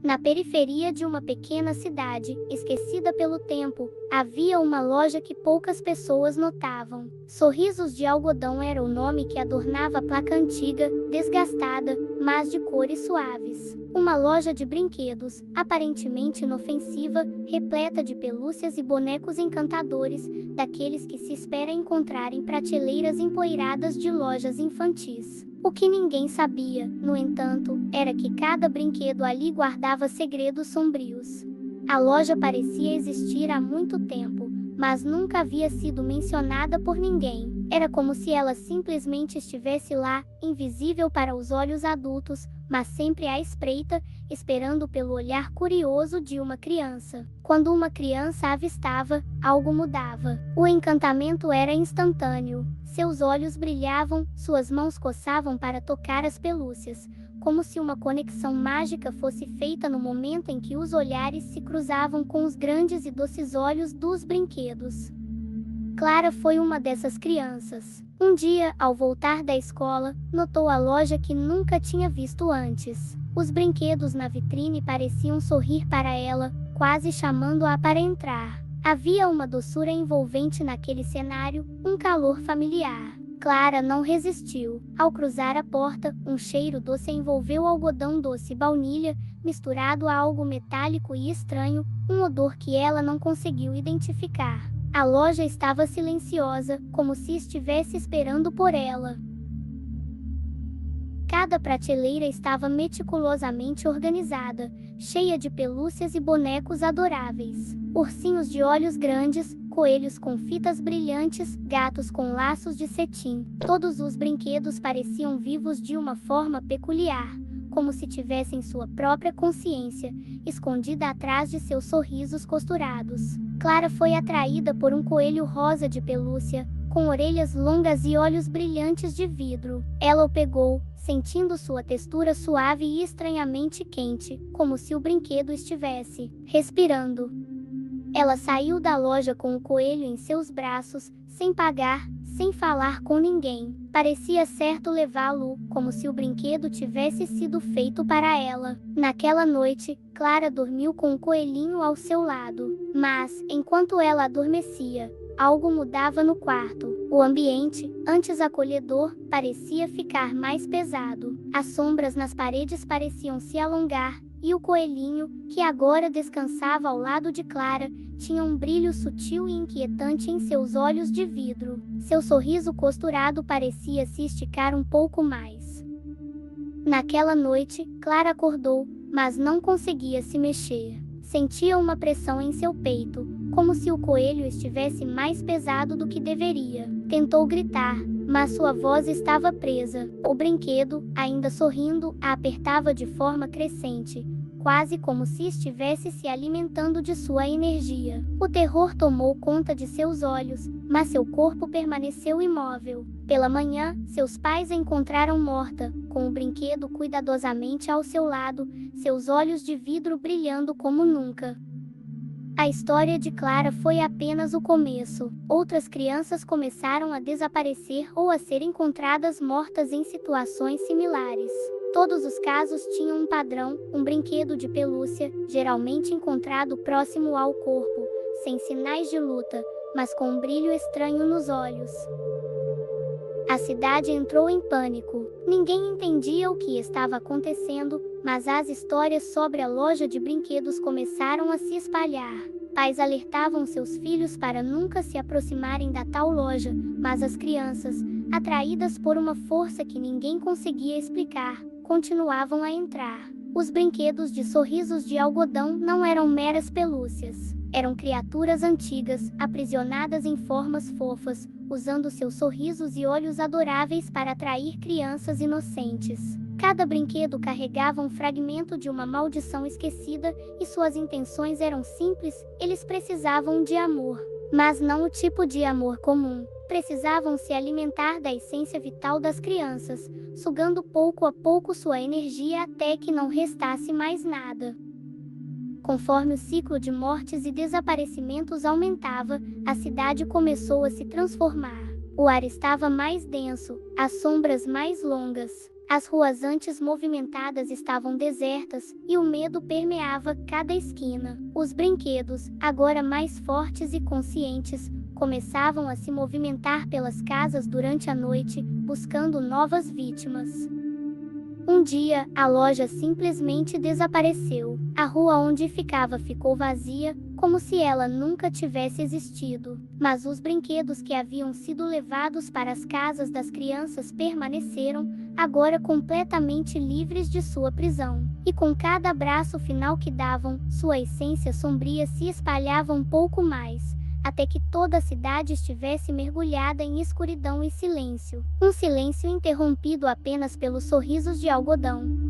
Na periferia de uma pequena cidade, esquecida pelo tempo, havia uma loja que poucas pessoas notavam. Sorrisos de Algodão era o nome que adornava a placa antiga, desgastada, mas de cores suaves. Uma loja de brinquedos, aparentemente inofensiva, repleta de pelúcias e bonecos encantadores, daqueles que se espera encontrar em prateleiras empoeiradas de lojas infantis. O que ninguém sabia, no entanto, era que cada brinquedo ali guardava segredos sombrios. A loja parecia existir há muito tempo, mas nunca havia sido mencionada por ninguém. Era como se ela simplesmente estivesse lá, invisível para os olhos adultos, mas sempre à espreita, esperando pelo olhar curioso de uma criança. Quando uma criança a avistava, algo mudava. O encantamento era instantâneo. Seus olhos brilhavam, suas mãos coçavam para tocar as pelúcias, como se uma conexão mágica fosse feita no momento em que os olhares se cruzavam com os grandes e doces olhos dos brinquedos. Clara foi uma dessas crianças. Um dia, ao voltar da escola, notou a loja que nunca tinha visto antes. Os brinquedos na vitrine pareciam sorrir para ela, quase chamando-a para entrar. Havia uma doçura envolvente naquele cenário, um calor familiar. Clara não resistiu. Ao cruzar a porta, um cheiro doce envolveu algodão doce e baunilha, misturado a algo metálico e estranho, um odor que ela não conseguiu identificar. A loja estava silenciosa, como se estivesse esperando por ela. Cada prateleira estava meticulosamente organizada, cheia de pelúcias e bonecos adoráveis. Ursinhos de olhos grandes, coelhos com fitas brilhantes, gatos com laços de cetim. Todos os brinquedos pareciam vivos de uma forma peculiar, como se tivessem sua própria consciência, escondida atrás de seus sorrisos costurados. Clara foi atraída por um coelho rosa de pelúcia, com orelhas longas e olhos brilhantes de vidro. Ela o pegou, sentindo sua textura suave e estranhamente quente, como se o brinquedo estivesse respirando. Ela saiu da loja com o coelho em seus braços, sem pagar, sem falar com ninguém. Parecia certo levá-lo, como se o brinquedo tivesse sido feito para ela. Naquela noite, Clara dormiu com o coelhinho ao seu lado. Mas, enquanto ela adormecia, algo mudava no quarto. O ambiente, antes acolhedor, parecia ficar mais pesado. As sombras nas paredes pareciam se alongar, e o coelhinho, que agora descansava ao lado de Clara, tinha um brilho sutil e inquietante em seus olhos de vidro. Seu sorriso costurado parecia se esticar um pouco mais. Naquela noite, Clara acordou, mas não conseguia se mexer. Sentia uma pressão em seu peito, como se o coelho estivesse mais pesado do que deveria. Tentou gritar, mas sua voz estava presa. O brinquedo, ainda sorrindo, a apertava de forma crescente, quase como se estivesse se alimentando de sua energia. O terror tomou conta de seus olhos, mas seu corpo permaneceu imóvel. Pela manhã, seus pais a encontraram morta, com o brinquedo cuidadosamente ao seu lado, seus olhos de vidro brilhando como nunca. A história de Clara foi apenas o começo. Outras crianças começaram a desaparecer ou a ser encontradas mortas em situações similares. Todos os casos tinham um padrão, um brinquedo de pelúcia, geralmente encontrado próximo ao corpo, sem sinais de luta, mas com um brilho estranho nos olhos. A cidade entrou em pânico. Ninguém entendia o que estava acontecendo, mas as histórias sobre a loja de brinquedos começaram a se espalhar. Pais alertavam seus filhos para nunca se aproximarem da tal loja, mas as crianças, atraídas por uma força que ninguém conseguia explicar, continuavam a entrar. Os brinquedos de sorrisos de algodão não eram meras pelúcias. Eram criaturas antigas, aprisionadas em formas fofas, usando seus sorrisos e olhos adoráveis para atrair crianças inocentes. Cada brinquedo carregava um fragmento de uma maldição esquecida, e suas intenções eram simples, eles precisavam de amor. Mas não o tipo de amor comum. Precisavam se alimentar da essência vital das crianças, sugando pouco a pouco sua energia até que não restasse mais nada. Conforme o ciclo de mortes e desaparecimentos aumentava, a cidade começou a se transformar. O ar estava mais denso, as sombras mais longas. As ruas antes movimentadas estavam desertas, e o medo permeava cada esquina. Os brinquedos, agora mais fortes e conscientes, começavam a se movimentar pelas casas durante a noite, buscando novas vítimas. Um dia, a loja simplesmente desapareceu. A rua onde ficava ficou vazia, como se ela nunca tivesse existido. Mas os brinquedos que haviam sido levados para as casas das crianças permaneceram, agora completamente livres de sua prisão. E com cada abraço final que davam, sua essência sombria se espalhava um pouco mais, até que toda a cidade estivesse mergulhada em escuridão e silêncio. Um silêncio interrompido apenas pelos sorrisos de algodão.